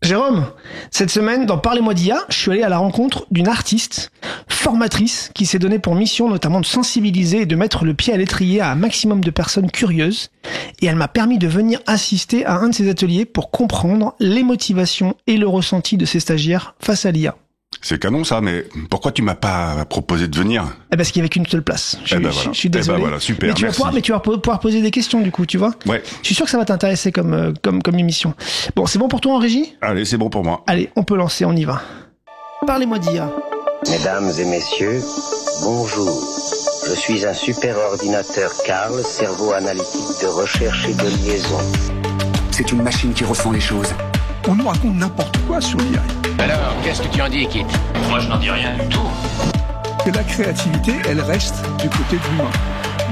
Jérôme, cette semaine, dans Parlez-moi d'IA, je suis allé à la rencontre d'une artiste, formatrice, qui s'est donnée pour mission notamment de sensibiliser et de mettre le pied à l'étrier à un maximum de personnes curieuses. Et elle m'a permis de venir assister à un de ses ateliers pour comprendre les motivations et le ressenti de ses stagiaires face à l'IA. C'est canon ça, mais pourquoi tu m'as pas proposé de venir ? Parce qu'il n'y avait qu'une seule place. Je suis désolé. Voilà, super, mais tu vas pouvoir poser des questions du coup, tu vois ? Ouais. Je suis sûr que ça va t'intéresser comme émission. Bon, c'est bon pour toi en régie ? Allez, c'est bon pour moi. Allez, on peut lancer, on y va. Parlez-moi d'IA. Mesdames et messieurs, bonjour. Je suis un super ordinateur Carl, cerveau analytique de recherche et de liaison. C'est une machine qui ressent les choses. On nous raconte n'importe quoi sur l'IA. Alors, qu'est-ce que tu en dis, Kit ? Moi, je n'en dis rien du tout. Que la créativité, elle reste du côté de l'humain.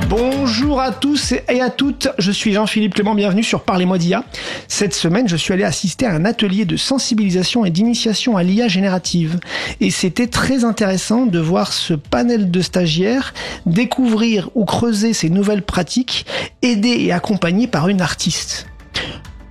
Bonjour à tous et à toutes, je suis Jean-Philippe Clément, bienvenue sur Parlez-moi d'IA. Cette semaine, je suis allé assister à un atelier de sensibilisation et d'initiation à l'IA générative. Et c'était très intéressant de voir ce panel de stagiaires découvrir ou creuser ces nouvelles pratiques, aidés et accompagnés par une artiste.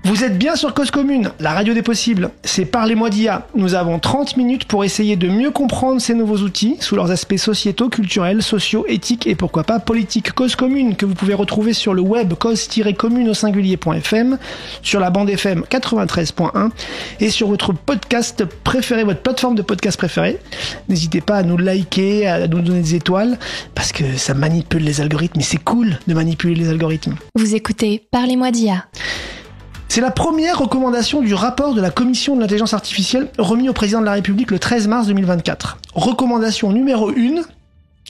Vous êtes bien sur Cause Commune, la radio des possibles. C'est Parlez-moi d'IA. Nous avons 30 minutes pour essayer de mieux comprendre ces nouveaux outils sous leurs aspects sociétaux, culturels, sociaux, éthiques et pourquoi pas politiques. Cause Commune que vous pouvez retrouver sur le web cause-commune au singulier.fm, sur la bande FM 93.1 et sur votre podcast préféré, votre plateforme de podcast préférée. N'hésitez pas à nous liker, à nous donner des étoiles parce que ça manipule les algorithmes et c'est cool de manipuler les algorithmes. Vous écoutez Parlez-moi d'IA. C'est la première recommandation du rapport de la Commission de l'intelligence artificielle remis au président de la République le 13 mars 2024. Recommandation numéro 1,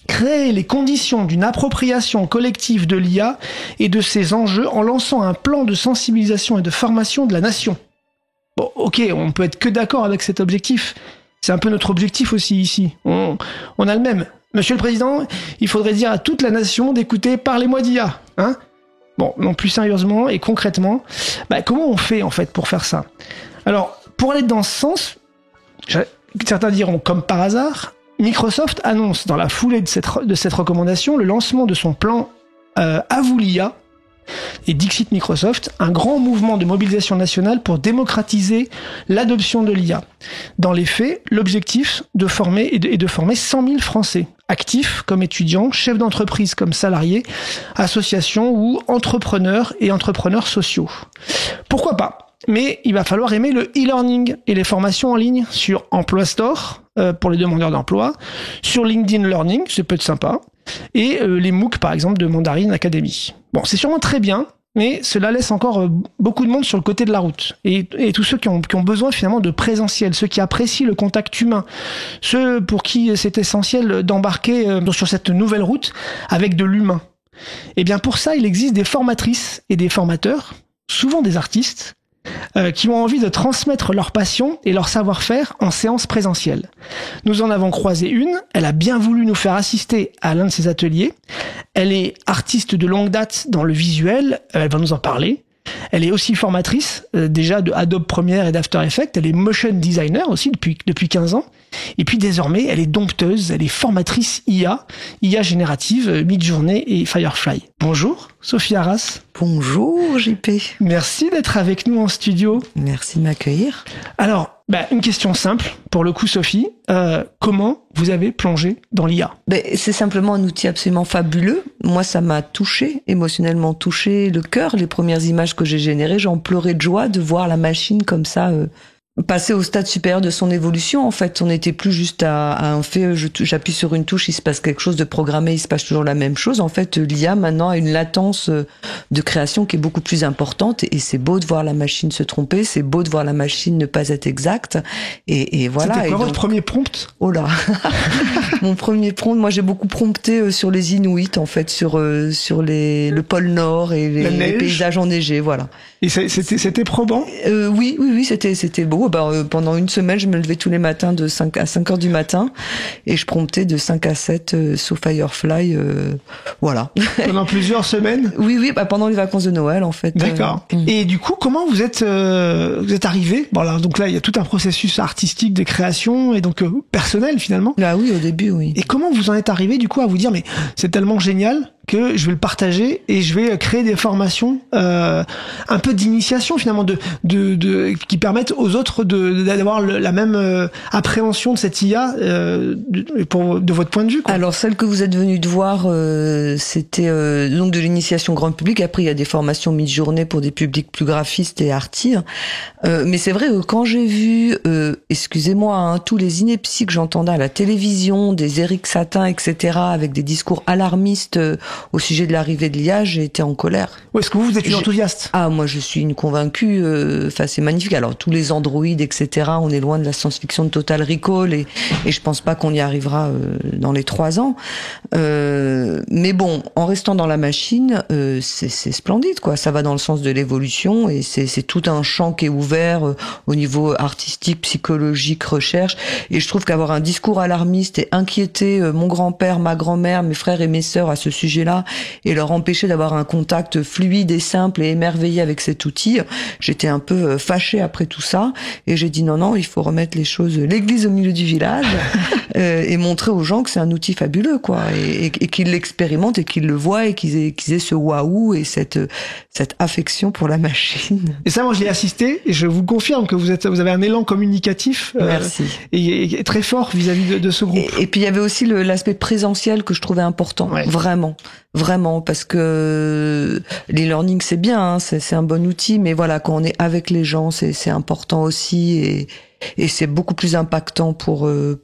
créer les conditions d'une appropriation collective de l'IA et de ses enjeux en lançant un plan de sensibilisation et de formation de la nation. Bon, ok, on peut être que d'accord avec cet objectif. C'est un peu notre objectif aussi ici. On a le même. Monsieur le Président, il faudrait dire à toute la nation d'écouter Parlez-moi d'IA, hein ? Bon, non, plus sérieusement et concrètement, comment on fait en fait pour faire ça ? Alors, pour aller dans ce sens, certains diront comme par hasard, Microsoft annonce dans la foulée de cette recommandation le lancement de son plan À vous l'IA, et dixit Microsoft, un grand mouvement de mobilisation nationale pour démocratiser l'adoption de l'IA. Dans les faits, l'objectif est de former 100 000 Français, actifs comme étudiants, chefs d'entreprise comme salariés, associations ou entrepreneurs et entrepreneurs sociaux. Pourquoi pas ? Mais il va falloir aimer le e-learning et les formations en ligne sur Emploi Store pour les demandeurs d'emploi, sur LinkedIn Learning, ça peut être sympa, et les MOOC par exemple de Mandarin Academy. Bon, c'est sûrement très bien, mais cela laisse encore beaucoup de monde sur le côté de la route. Et tous ceux qui ont besoin finalement de présentiel, ceux qui apprécient le contact humain, ceux pour qui c'est essentiel d'embarquer sur cette nouvelle route avec de l'humain. Et bien pour ça, il existe des formatrices et des formateurs, souvent des artistes, qui ont envie de transmettre leur passion et leur savoir-faire en séance présentielle. Nous en avons croisé une, elle a bien voulu nous faire assister à l'un de ces ateliers. Elle est artiste de longue date dans le visuel, elle va nous en parler. Elle est aussi formatrice déjà de Adobe Premiere et d'After Effects, elle est motion designer aussi depuis 15 ans. Et puis désormais, elle est dompteuse, elle est formatrice IA générative, Midjourney et Firefly. Bonjour, Sophie Arras. Bonjour, JP. Merci d'être avec nous en studio. Merci de m'accueillir. Alors, une question simple, pour le coup, Sophie. Comment vous avez plongé dans l'IA ? C'est simplement un outil absolument fabuleux. Moi, ça m'a touché, émotionnellement touché le cœur. Les premières images que j'ai générées, j'en pleurais de joie de voir la machine comme ça passer au stade supérieur de son évolution. En fait, on n'était plus juste à un fait, j'appuie sur une touche, il se passe quelque chose de programmé, il se passe toujours la même chose. En fait, l'IA maintenant a une latence de création qui est beaucoup plus importante et c'est beau de voir la machine se tromper, c'est beau de voir la machine ne pas être exacte et voilà. C'était quoi votre premier prompt ? Oh là Mon premier prompt, moi j'ai beaucoup prompté sur les Inuits en fait, sur le pôle Nord et les paysages enneigés, voilà. Et c'était probant ? Oui, c'était beau. Pendant une semaine, je me levais tous les matins de 5 à 5 heures du matin et je promptais de 5 à 7 sous Firefly, voilà. Pendant plusieurs semaines ? Oui, pendant les vacances de Noël, en fait. D'accord. Et du coup, comment vous êtes arrivé ? Bon, alors, donc là, il y a tout un processus artistique de création et donc personnel, finalement. Là, oui, au début, oui. Et comment vous en êtes arrivé, du coup, à vous dire, mais c'est tellement génial que je vais le partager et je vais créer des formations un peu d'initiation finalement qui permettent aux autres d'avoir la même appréhension de cette IA de votre point de vue, quoi. Alors celle que vous êtes venu de voir, c'était donc de l'initiation grand public. Après il y a des formations mi-journée pour des publics plus graphistes et arty. Mais c'est vrai que quand j'ai vu, excusez-moi, hein, tous les inepties que j'entendais à la télévision, des Éric Satin, etc., avec des discours alarmistes au sujet de l'arrivée de l'IA, j'ai été en colère. Ouais, est-ce que vous êtes une enthousiaste? Ah, moi je suis une convaincue. Enfin, c'est magnifique. Alors tous les androïdes, etc., on est loin de la science-fiction de Total Recall et je pense pas qu'on y arrivera dans les 3 ans. Mais bon, en restant dans la machine, c'est splendide, quoi. Ça va dans le sens de l'évolution et c'est tout un champ qui est ouvert au niveau artistique, psychologique, recherche. Et je trouve qu'avoir un discours alarmiste et inquiéter mon grand-père, ma grand-mère, mes frères et mes sœurs à ce sujet-là et leur empêcher d'avoir un contact fluide et simple et émerveillé avec cet outil, j'étais un peu fâchée après tout ça et j'ai dit non, il faut remettre l'église au milieu du village et montrer aux gens que c'est un outil fabuleux, quoi, et qu'ils l'expérimentent et qu'ils le voient et qu'ils aient ce waouh et cette affection pour la machine. Et ça, moi, je l'ai assisté et je vous confirme que vous avez un élan communicatif et très fort vis-à-vis de ce groupe. Et puis il y avait aussi l'aspect présentiel que je trouvais important, vraiment, parce que l'e-learning c'est bien, hein, c'est un bon outil, mais voilà, quand on est avec les gens, c'est important aussi et c'est beaucoup plus impactant pour eux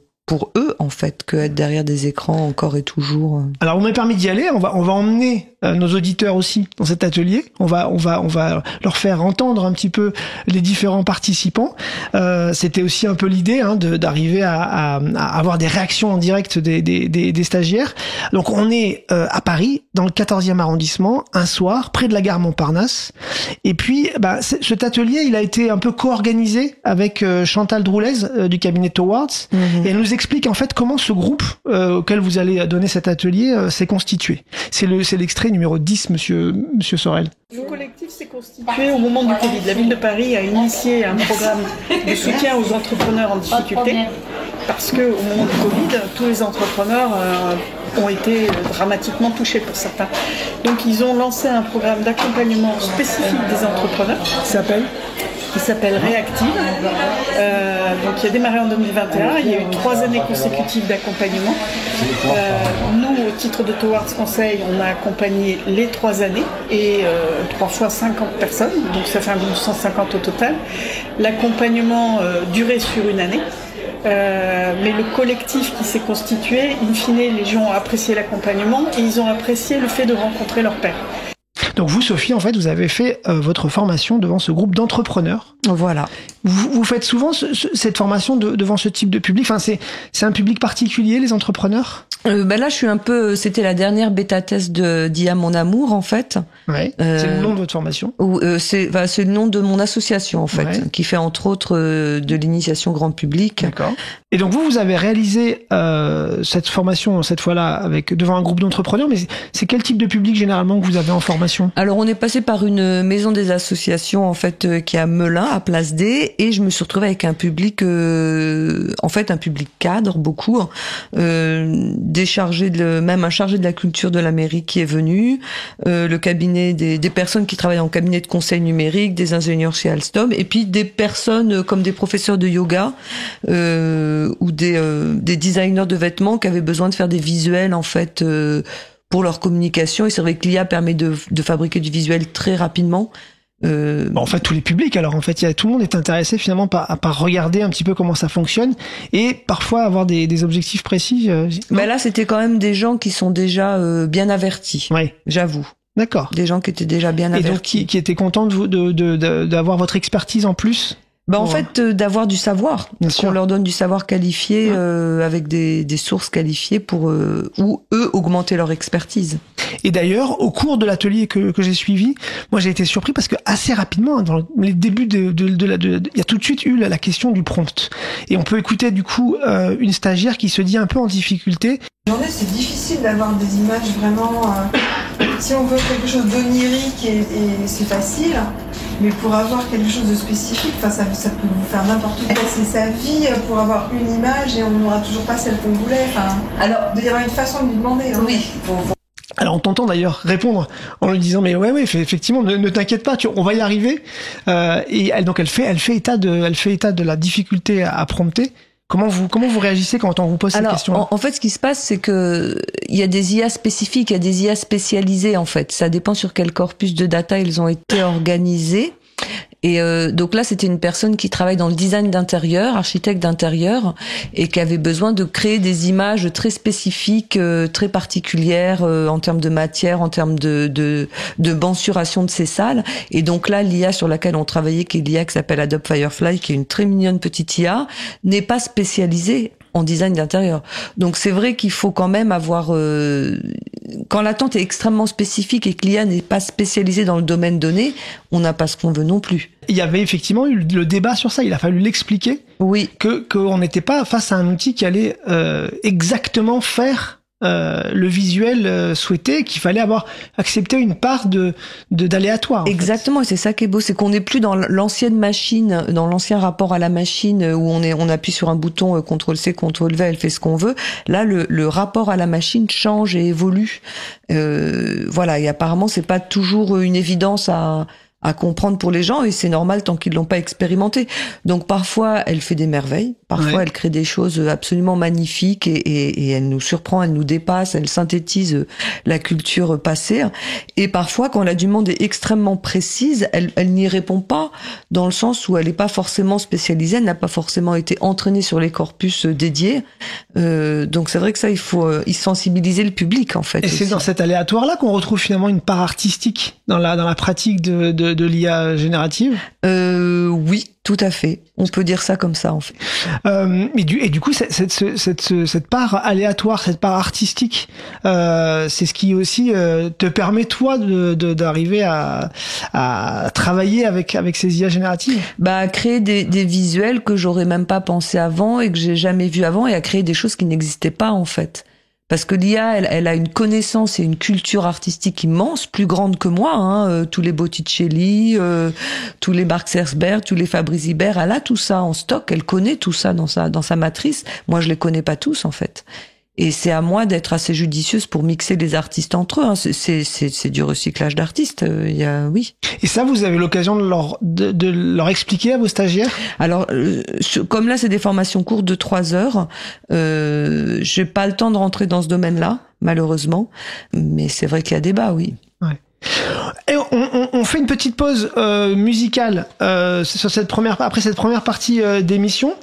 en fait que être derrière des écrans encore et toujours. Alors vous m'avez permis d'y aller, on va emmener nos auditeurs aussi dans cet atelier. On va leur faire entendre un petit peu les différents participants. C'était aussi un peu l'idée, hein, d'arriver à avoir des réactions en direct des stagiaires. Donc on est à Paris, dans le 14e arrondissement, un soir, près de la gare Montparnasse. Et puis cet atelier, il a été un peu co-organisé avec Chantal Droulez du cabinet Towards. Et elle nous explique en fait comment ce groupe auquel vous allez donner cet atelier s'est constitué. C'est l'extrait numéro 10, monsieur Sorel. Le collectif s'est constitué au moment du Covid. La ville de Paris a initié un programme de soutien aux entrepreneurs en difficulté parce que au moment du Covid, tous les entrepreneurs ont été dramatiquement touchés pour certains. Donc ils ont lancé un programme d'accompagnement spécifique des entrepreneurs qui s'appelle Réactive. Donc il a démarré en 2021, il y a eu 3 années consécutives d'accompagnement. Nous, au titre de Towards Conseil, on a accompagné les 3 années et 3 fois 50 personnes, donc ça fait un 150 au total. L'accompagnement durait sur 1 année. Mais le collectif qui s'est constitué, in fine, les gens ont apprécié l'accompagnement et ils ont apprécié le fait de rencontrer leurs pairs. Donc vous, Sophie, en fait, vous avez fait votre formation devant ce groupe d'entrepreneurs. Voilà. Vous faites souvent cette formation devant ce type de public. Enfin, c'est un public particulier, les entrepreneurs. Là, je suis un peu. C'était la dernière bêta test d'IA Mon Amour, en fait. Ouais. C'est le nom de votre formation. C'est le nom de mon association, en fait, qui fait entre autres de l'initiation grand public. D'accord. Et donc vous avez réalisé cette formation cette fois-là devant un groupe d'entrepreneurs. Mais c'est quel type de public généralement que vous avez en formation? Alors, on est passé par une maison des associations, en fait, qui est à Melun, à Place D, et je me suis retrouvée avec un public, en fait, un public cadre, beaucoup, même un chargé de la culture de la mairie qui est venu, le cabinet des personnes qui travaillent en cabinet de conseil numérique, des ingénieurs chez Alstom, et puis des personnes comme des professeurs de yoga ou des designers de vêtements qui avaient besoin de faire des visuels, en fait, pour leur communication. Et c'est vrai que l'IA permet de fabriquer du visuel très rapidement. En fait, tous les publics. Alors, en fait, tout le monde est intéressé finalement par regarder un petit peu comment ça fonctionne et parfois avoir des objectifs précis. Là, c'était quand même des gens qui sont déjà bien avertis. Ouais. J'avoue. D'accord. Des gens qui étaient déjà bien avertis. Et donc, qui étaient contents d'avoir votre expertise en plus. En fait, d'avoir du savoir. Qu'on leur donne du savoir qualifié avec des sources qualifiées pour ou eux augmenter leur expertise. Et d'ailleurs, au cours de l'atelier que j'ai suivi, moi j'ai été surpris parce que assez rapidement, dans les débuts il y a tout de suite eu la question du prompt. Et on peut écouter du coup une stagiaire qui se dit un peu en difficulté. Aujourd'hui, c'est difficile d'avoir des images vraiment. Si on veut quelque chose d'onirique et c'est facile. Mais pour avoir quelque chose de spécifique, ça peut vous faire n'importe quoi. C'est sa vie pour avoir une image et on n'aura toujours pas celle qu'on voulait. Alors, il y aura une façon de lui demander. Hein. Oui. Alors on t'entend d'ailleurs répondre en lui disant mais ouais effectivement ne t'inquiète pas, on va y arriver. Et elle fait état de la difficulté à prompter. Comment vous réagissez quand on vous pose cette question? En fait, ce qui se passe, c'est que il y a des IA spécifiques, il y a des IA spécialisées en fait. Ça dépend sur quel corpus de data ils ont été organisés. Et donc là, c'était une personne qui travaille dans le design d'intérieur, architecte d'intérieur, et qui avait besoin de créer des images très spécifiques, très particulières en termes de matière, en termes de mensuration de ces salles. Et donc là, l'IA sur laquelle on travaillait, qui est l'IA qui s'appelle Adobe Firefly, qui est une très mignonne petite IA, n'est pas spécialisée en design d'intérieur. Donc c'est vrai qu'il faut quand même avoir... quand l'attente est extrêmement spécifique et que l'IA n'est pas spécialisée dans le domaine donné, on n'a pas ce qu'on veut non plus. Il y avait effectivement eu le débat sur ça, il a fallu l'expliquer. Oui. Qu'on n'était pas face à un outil qui allait exactement faire le visuel souhaité, qu'il fallait avoir accepté une part d'aléatoire. Exactement, et c'est ça qui est beau, c'est qu'on n'est plus dans l'ancienne machine, dans l'ancien rapport à la machine où on appuie sur un bouton CTRL-C, CTRL-V, elle fait ce qu'on veut. Là, le rapport à la machine change et évolue. Voilà, et apparemment, c'est pas toujours une évidence à comprendre pour les gens, et c'est normal tant qu'ils l'ont pas expérimenté. Donc parfois elle fait des merveilles, parfois elle crée des choses absolument magnifiques et elle nous surprend, elle nous dépasse, elle synthétise la culture passée. Et parfois quand la demande est extrêmement précise, elle n'y répond pas, dans le sens où elle n'est pas forcément spécialisée, elle n'a pas forcément été entraînée sur les corpus dédiés. Donc c'est vrai que ça, il faut y sensibiliser le public en fait. Et aussi. C'est dans cet aléatoire là qu'on retrouve finalement une part artistique dans la pratique de l'IA générative. Oui, tout à fait. On peut dire ça comme ça, en fait. Et du coup, cette part aléatoire, cette part artistique, c'est ce qui aussi te permet toi d'arriver à travailler avec ces IA génératives. Bah, créer des visuels que j'aurais même pas pensé avant et que j'ai jamais vu avant, et à créer des choses qui n'existaient pas en fait. Parce que l'IA, elle a une connaissance et une culture artistique immense, plus grande que moi. Hein. Tous les Botticelli, tous les Marc Herzberg, tous les Fabrice Hibert, elle a tout ça en stock. Elle connaît tout ça dans sa matrice. Moi, je les connais pas tous en fait. Et c'est à moi d'être assez judicieuse pour mixer les artistes entre eux. Hein. C'est du recyclage d'artistes. Oui. Et ça, vous avez l'occasion de leur expliquer à vos stagiaires? Alors, comme là, c'est des formations courtes de 3 heures, j'ai pas le temps de rentrer dans ce domaine-là, malheureusement. Mais c'est vrai qu'il y a débat, oui. Ouais. Et on fait une petite pause musicale sur après cette première partie d'émission.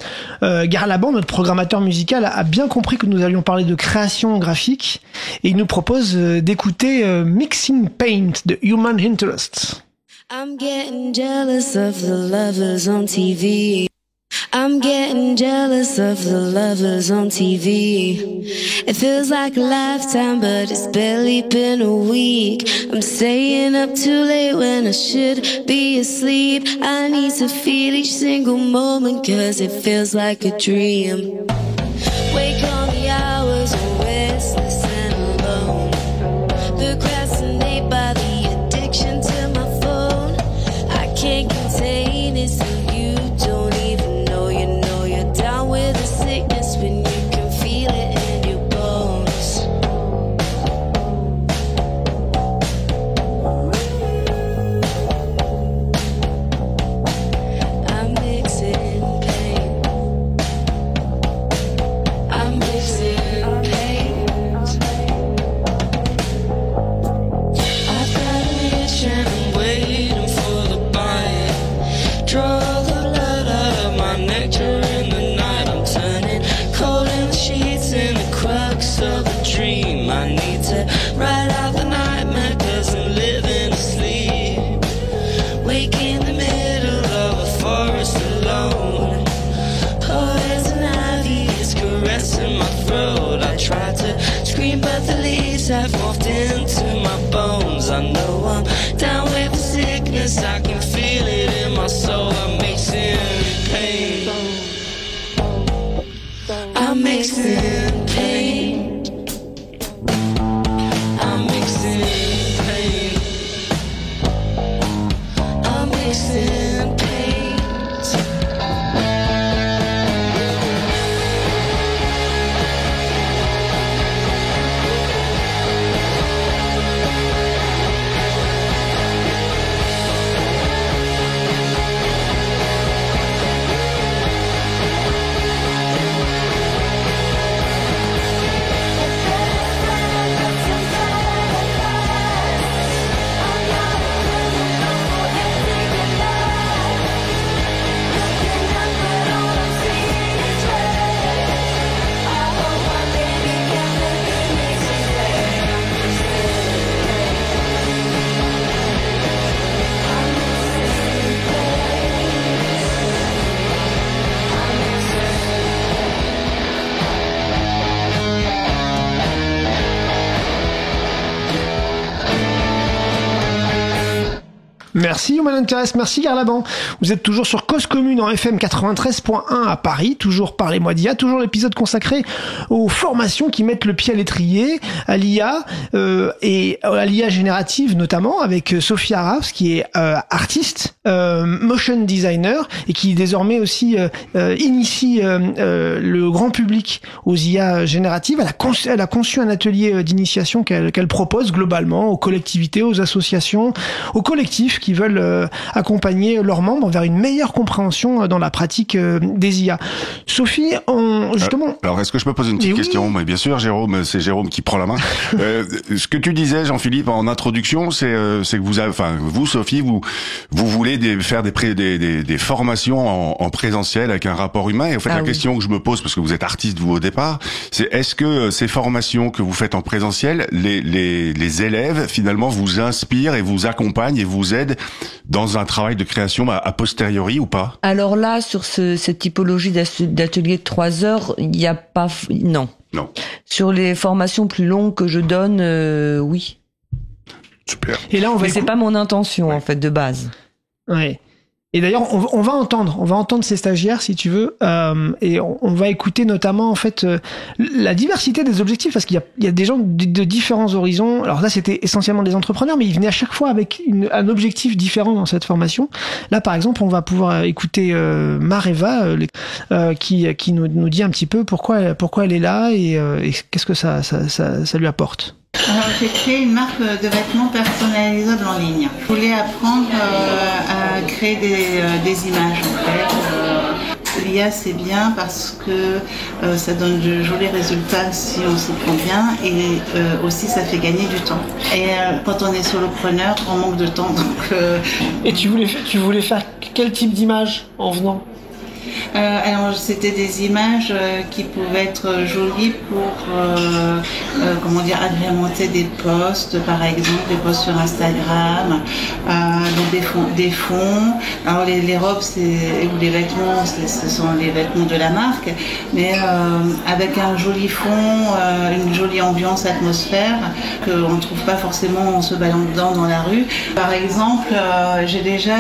Gare Laban, notre programmateur musical, a bien compris que nous allions parler de création graphique et il nous propose d'écouter Mixing Paint de Human Interest. I'm getting jealous of the lovers on TV. I'm getting jealous of the lovers on TV. It feels like a lifetime, but it's barely been a week. I'm staying up too late when I should be asleep. I need to feel each single moment, 'cause it feels like a dream. Wake on the hours, restless and alone. Procrastinate by the addiction to my phone. I can't contain it, so you don't even down with the sickness when you can feel it in your bones. I'm mixing pain. I'm mixing pain. I've got an itch and I'm waiting for the bite. Draw the blood out of my nectar. Of a dream, I need to ride out the nightmare, 'cause I'm living asleep. Wake in the middle of a forest alone. Poison ivy is caressing my throat. I try to scream, but the leaves have morphed into my bones. I know I'm down with the sickness, I can feel it in my soul. I'm mixing pain. I'm mixing pain. I'm mixing pain. I'm mixing pain. Merci Human Interest, merci Garlaban. Vous êtes toujours sur Cause Commune en FM 93.1 à Paris, toujours Parlez-moi d'IA, toujours l'épisode consacré aux formations qui mettent le pied à l'étrier, à l'IA et à l'IA générative notamment, avec Sophie Araps qui est artiste, motion designer et qui désormais aussi initie le grand public aux IA génératives. Elle a conçu un atelier d'initiation qu'elle propose globalement aux collectivités, aux associations, aux collectifs qui veulent accompagner leurs membres vers une meilleure compréhension dans la pratique des IA. Sophie, justement... Alors, est-ce que je peux poser une petite question? Mais bien sûr, Jérôme, c'est Jérôme qui prend la main. Ce que tu disais, Jean-Philippe, en introduction, c'est que vous, Sophie, vous voulez faire des formations en présentiel avec un rapport humain. Et en fait, la question que je me pose, parce que vous êtes artiste, vous, au départ, c'est est-ce que ces formations que vous faites en présentiel, les élèves, finalement, vous inspirent et vous accompagnent et vous aident dans un travail de création a posteriori ou pas? Alors là, sur cette typologie d'atelier de 3 heures, il n'y a pas... Non. Sur les formations plus longues que je donne, oui. Super. Et là, mais c'est pas mon intention, en fait, de base. Ouais. Et d'ailleurs, on va entendre ces stagiaires, si tu veux, et on va écouter notamment en fait la diversité des objectifs, parce qu'il y a des gens de différents horizons. Alors là, c'était essentiellement des entrepreneurs, mais ils venaient à chaque fois avec un objectif différent dans cette formation. Là, par exemple, on va pouvoir écouter Mareva, qui nous dit un petit peu pourquoi elle est là et qu'est-ce que ça lui apporte. Alors, j'ai créé une marque de vêtements personnalisables en ligne. Je voulais apprendre à créer des images en fait. L'IA c'est bien parce que ça donne de jolis résultats si on s'y prend bien et aussi ça fait gagner du temps. Et quand on est solopreneur, on manque de temps donc. Et tu voulais faire quel type d'image en venant? Alors c'était des images qui pouvaient être jolies pour agrémenter des posts, par exemple des posts sur Instagram, donc des fonds. Alors les robes ou les vêtements, ce sont les vêtements de la marque, mais avec un joli fond, une jolie ambiance, atmosphère qu'on ne trouve pas forcément en se baladant dans la rue. Par exemple, j'ai déjà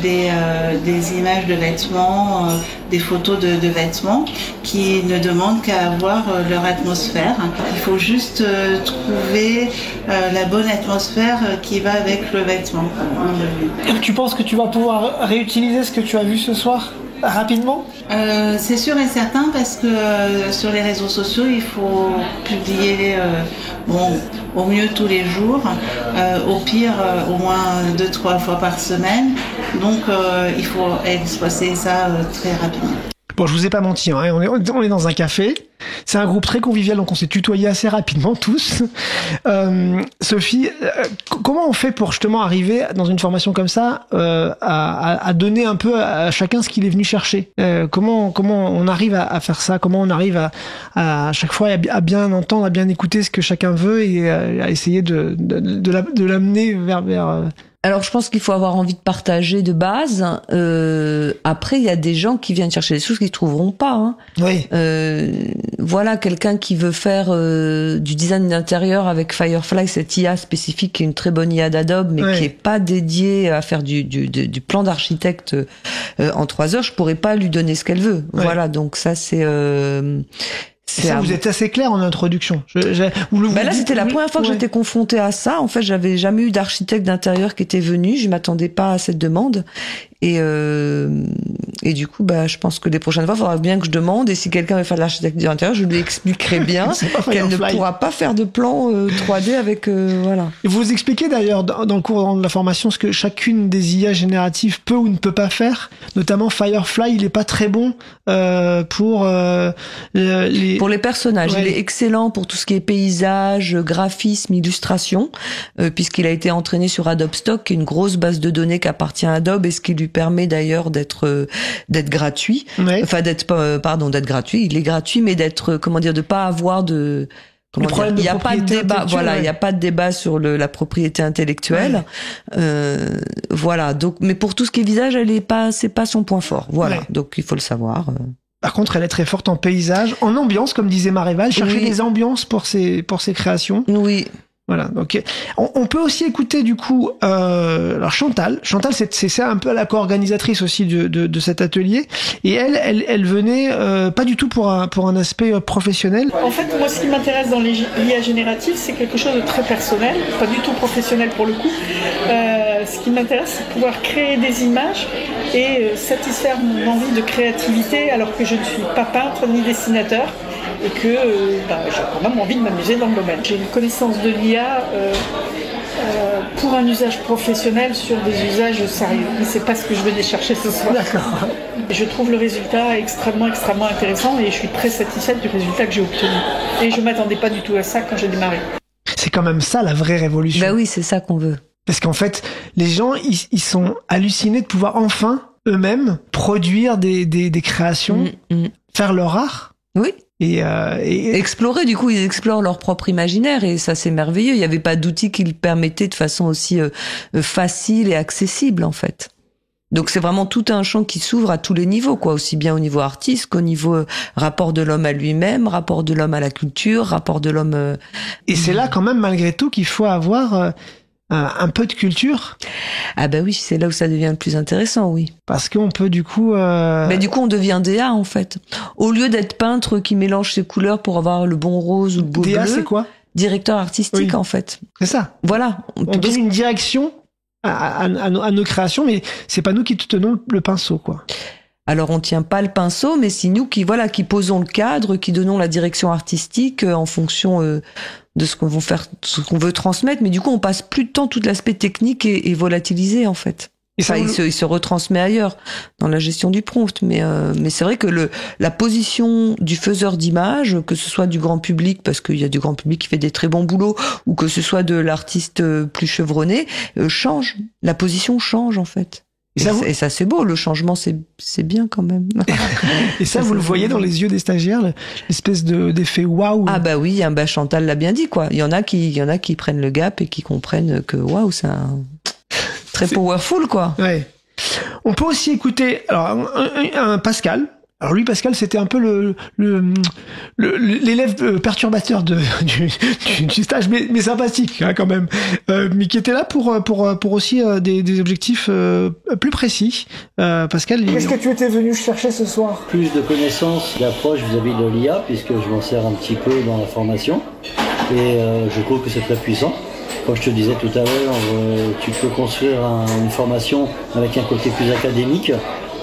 des images de vêtements, des photos de vêtements qui ne demandent qu'à avoir leur atmosphère. Il faut juste trouver la bonne atmosphère qui va avec le vêtement. Et tu penses que tu vas pouvoir réutiliser ce que tu as vu ce soir rapidement? C'est sûr et certain parce que sur les réseaux sociaux, il faut publier au mieux tous les jours, au pire au moins 2-3 fois par semaine. Donc il faut exploiter ça très rapidement. Bon, je vous ai pas menti, hein, on est dans un café. C'est un groupe très convivial, donc on s'est tutoyé assez rapidement tous. Sophie, comment on fait pour justement arriver dans une formation comme ça à donner un peu à chacun ce qu'il est venu chercher? Comment on arrive à faire ça? Comment on arrive à chaque fois à bien entendre, à bien écouter ce que chacun veut et à essayer de l'amener vers Alors, je pense qu'il faut avoir envie de partager de base. Après, il y a des gens qui viennent chercher des choses qu'ils trouveront pas. Hein. Oui. Voilà, quelqu'un qui veut faire du design d'intérieur avec Firefly, cette IA spécifique, qui est une très bonne IA d'Adobe, mais qui est pas dédiée à faire du plan d'architecte en 3 heures. Je pourrais pas lui donner ce qu'elle veut. Ouais. Voilà, donc ça c'est. Ça, vous êtes assez clair en introduction. Là, c'était la première fois que j'étais confrontée à ça. En fait, j'avais jamais eu d'architecte d'intérieur qui était venu. Je m'attendais pas à cette demande. Et du coup, je pense que les prochaines fois, il faudra bien que je demande. Et si quelqu'un veut faire de l'architecture d'intérieur, je lui expliquerai bien qu'elle ne pourra pas faire de plan 3D avec voilà. Et vous expliquez d'ailleurs dans le cours de la formation ce que chacune des IA génératives peut ou ne peut pas faire. Notamment Firefly, il est pas très bon pour les personnages. Ouais. Il est excellent pour tout ce qui est paysage, graphisme, illustration, puisqu'il a été entraîné sur Adobe Stock, qui est une grosse base de données qui appartient à Adobe et ce qui lui permet d'ailleurs d'être gratuit. Ouais. Enfin d'être gratuit. Il est gratuit, mais de pas avoir de il n'y a pas de débat. Voilà, il n'y a pas de débat sur la propriété intellectuelle. Ouais. Voilà. Donc, mais pour tout ce qui est visage, c'est pas son point fort. Voilà. Ouais. Donc il faut le savoir. Par contre, elle est très forte en paysage, en ambiance, comme disait Mareva, chercher des ambiances pour ses créations. Oui. Voilà. Donc, on peut aussi écouter du coup, alors Chantal, c'est un peu la co-organisatrice aussi de cet atelier, et elle venait pas du tout pour un aspect professionnel. En fait, moi, ce qui m'intéresse dans l'IA générative, c'est quelque chose de très personnel, pas du tout professionnel pour le coup. Ce qui m'intéresse, c'est de pouvoir créer des images et satisfaire mon envie de créativité, alors que je ne suis pas peintre ni dessinateur. Et que j'ai quand même envie de m'amuser dans le domaine. J'ai une connaissance de l'IA pour un usage professionnel sur des usages sérieux. Mais c'est pas ce que je venais chercher ce soir. D'accord. Je trouve le résultat extrêmement intéressant et je suis très satisfaite du résultat que j'ai obtenu. Et je m'attendais pas du tout à ça quand j'ai démarré. C'est quand même ça la vraie révolution. Bah oui, c'est ça qu'on veut. Parce qu'en fait, les gens, ils sont hallucinés de pouvoir enfin eux-mêmes produire des créations, faire leur art. Oui. Et explorer, du coup, ils explorent leur propre imaginaire et ça, c'est merveilleux. Il n'y avait pas d'outils qui le permettaient de façon aussi facile et accessible, en fait. Donc, c'est vraiment tout un champ qui s'ouvre à tous les niveaux, quoi. Aussi bien au niveau artiste qu'au niveau rapport de l'homme à lui-même, rapport de l'homme à la culture, rapport de l'homme... Et c'est là, quand même, malgré tout, qu'il faut avoir... un peu de culture. Ah bah oui, c'est là où ça devient le plus intéressant, oui. Parce qu'on peut du coup... Mais du coup, on devient DA, en fait. Au lieu d'être peintre qui mélange ses couleurs pour avoir le bon rose ou le beau bleu... DA, c'est quoi ? Directeur artistique, en fait. C'est ça. Voilà. On donne une direction à nos créations, mais c'est pas nous qui tenons le pinceau, quoi. Alors, on tient pas le pinceau, mais c'est nous qui posons le cadre, qui donnons la direction artistique en fonction de ce qu'on veut faire, ce qu'on veut transmettre. Mais du coup, on passe plus de temps, tout l'aspect technique et volatilisé, en fait. Et ça, il se retransmet ailleurs, dans la gestion du prompt. Mais c'est vrai que la position du faiseur d'images, que ce soit du grand public, parce qu'il y a du grand public qui fait des très bons boulots, ou que ce soit de l'artiste plus chevronné, change. La position change, en fait. Et ça, c'est beau, le changement, c'est bien quand même. Et ça, vous le voyez dans les yeux des stagiaires, l'espèce d'effet waouh. Ah bah oui, bah Chantal l'a bien dit, quoi. Il y en a qui prennent le gap et qui comprennent que waouh, c'est très powerful, quoi. Ouais. On peut aussi écouter, alors, un Pascal. Alors lui, Pascal, c'était un peu l'élève perturbateur du stage, mais sympathique, hein, quand même, mais qui était là pour aussi des objectifs plus précis. Pascal, qu'est-ce que tu étais venu chercher ce soir ? Plus de connaissances, d'approche vis-à-vis de l'IA, puisque je m'en sers un petit peu dans la formation, et je trouve que c'est très puissant. Comme je te disais tout à l'heure, tu peux construire une formation avec un côté plus académique,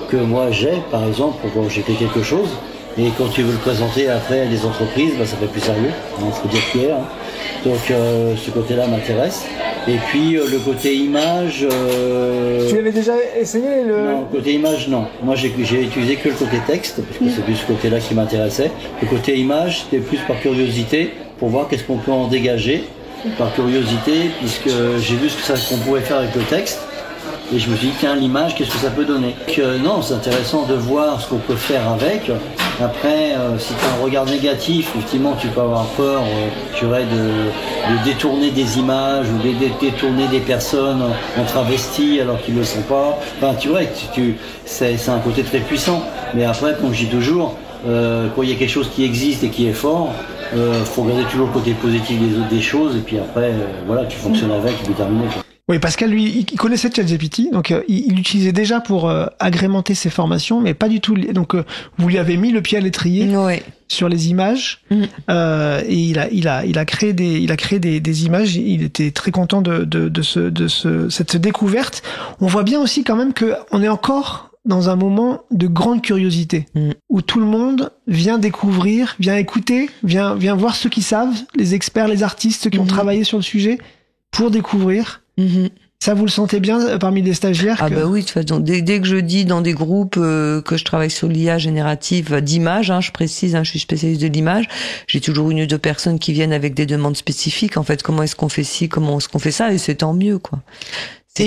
que moi j'ai, par exemple, pour j'ai fait quelque chose, et quand tu veux le présenter après à des entreprises, ça fait plus sérieux, il faut dire qu'il y est. Donc ce côté-là m'intéresse. Et puis le côté image... Tu avais déjà essayé Non, côté image, non. Moi j'ai utilisé que le côté texte, parce que c'est plus ce côté-là qui m'intéressait. Le côté image, c'était plus par curiosité, pour voir qu'est-ce qu'on peut en dégager, par curiosité, puisque j'ai vu ce qu'on pouvait faire avec le texte. Et je me suis dit, tiens, l'image, qu'est-ce que ça peut donner ? Non, c'est intéressant de voir ce qu'on peut faire avec. Après, si tu as un regard négatif, effectivement, tu peux avoir peur, de détourner des images ou de détourner des personnes en travesti alors qu'ils ne le sont pas. Enfin, tu vois, c'est un côté très puissant. Mais après, comme je dis toujours, quand il y a quelque chose qui existe et qui est fort, faut regarder toujours le côté positif des choses. Et puis après, tu fonctionnes avec et puis terminé. Oui, Pascal, lui, il connaissait ChatGPT, donc il l'utilisait déjà pour agrémenter ses formations, mais pas du tout. Donc, vous lui avez mis le pied à l'étrier sur les images, et il a créé des images. Il était très content de cette découverte. On voit bien aussi quand même que on est encore dans un moment de grande curiosité, où tout le monde vient découvrir, vient écouter, vient voir ceux qui savent, les experts, les artistes, ceux qui ont travaillé sur le sujet, pour découvrir. Ça, vous le sentez bien parmi les stagiaires Ah bah oui, de toute façon, dès que je dis dans des groupes que je travaille sur l'IA générative d'images, je précise, je suis spécialiste de l'image, j'ai toujours une ou deux personnes qui viennent avec des demandes spécifiques, en fait, comment est-ce qu'on fait ci, comment est-ce qu'on fait ça, et c'est tant mieux, quoi.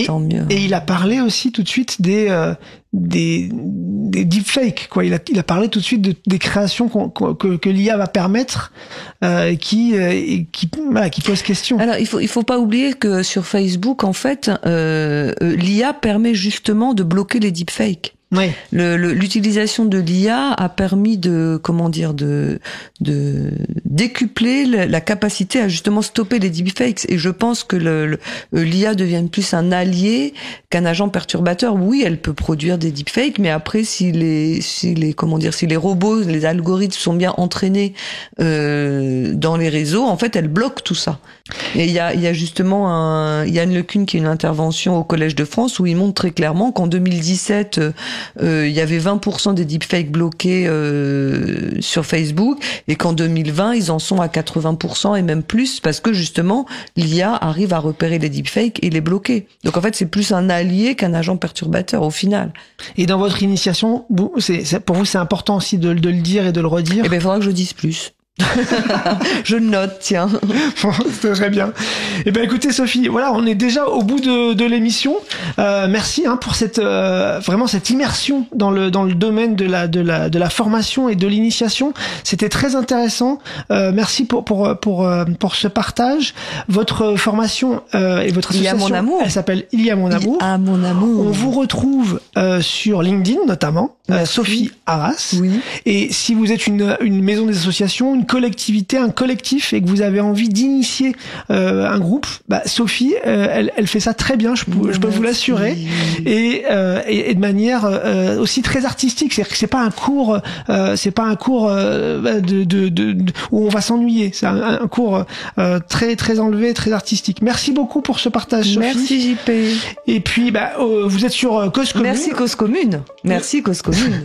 Tant mieux. Et il a parlé aussi tout de suite des deepfakes, quoi. Il a parlé tout de suite des créations que l'IA va permettre, qui posent question. Alors il faut pas oublier que sur Facebook, en fait, l'IA permet justement de bloquer les deepfakes. Oui. L'utilisation de l'IA a permis de décupler la capacité à justement stopper les deepfakes. Et je pense que l'IA devient plus un allié qu'un agent perturbateur. Oui, elle peut produire des deepfakes, mais après, si les robots, les algorithmes sont bien entraînés dans les réseaux, en fait, elle bloque tout ça. Et il y a justement Yann Lecune qui a une intervention au Collège de France où il montre très clairement qu'en 2017, il y avait 20% des deepfakes bloqués sur Facebook et qu'en 2020, ils en sont à 80% et même plus parce que justement, l'IA arrive à repérer les deepfakes et les bloquer. Donc en fait, c'est plus un allié qu'un agent perturbateur au final. Et dans votre initiation, pour vous, c'est important aussi de le dire et de le redire? Eh ben, il faudra que je dise plus. Je note, tiens. Bon, c'est très bien. Eh ben, écoutez, Sophie, voilà, on est déjà au bout de l'émission. Merci pour vraiment cette immersion dans le domaine de la formation et de l'initiation. C'était très intéressant. Merci pour ce partage. Votre formation et votre association, Il y a mon amour. Elle s'appelle Il y a mon amour. Ah, mon amour. On vous retrouve sur LinkedIn notamment, Sophie Arras. Oui. Et si vous êtes une maison des associations, une collectivité, un collectif, et que vous avez envie d'initier un groupe, Sophie, elle fait ça très bien, je peux vous l'assurer, et de manière aussi très artistique. C'est-à-dire que c'est pas un cours, où on va s'ennuyer. C'est un cours très très enlevé, très artistique. Merci beaucoup pour ce partage, Sophie. Merci JP. Et puis vous êtes sur Cause Commune. Merci Cause Commune. Merci Cause Commune.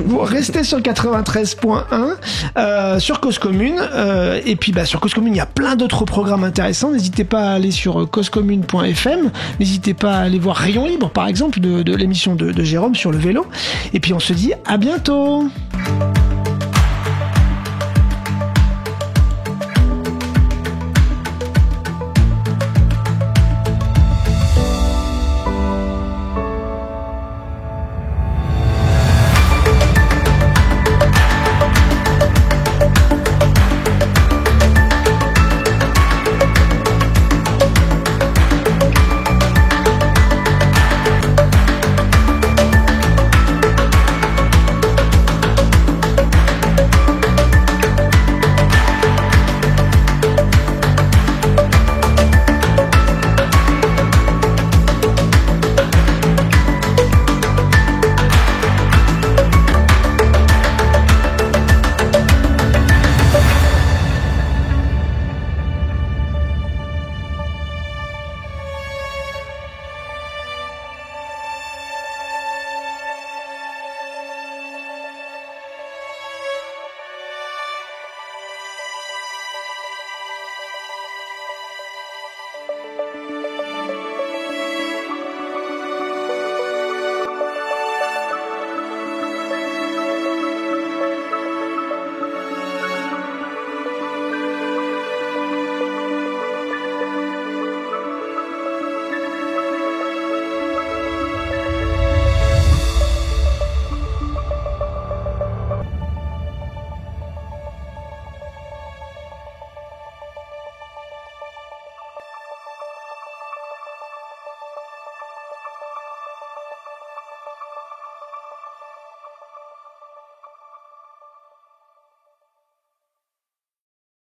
Vous restez sur 93.1 sur Cause Commune, et puis sur Cause Commune il y a plein d'autres programmes intéressants. N'hésitez pas à aller sur causecommune.fm, n'hésitez pas à aller voir Rayon Libre par exemple de l'émission de Jérôme sur le vélo, et puis on se dit à bientôt.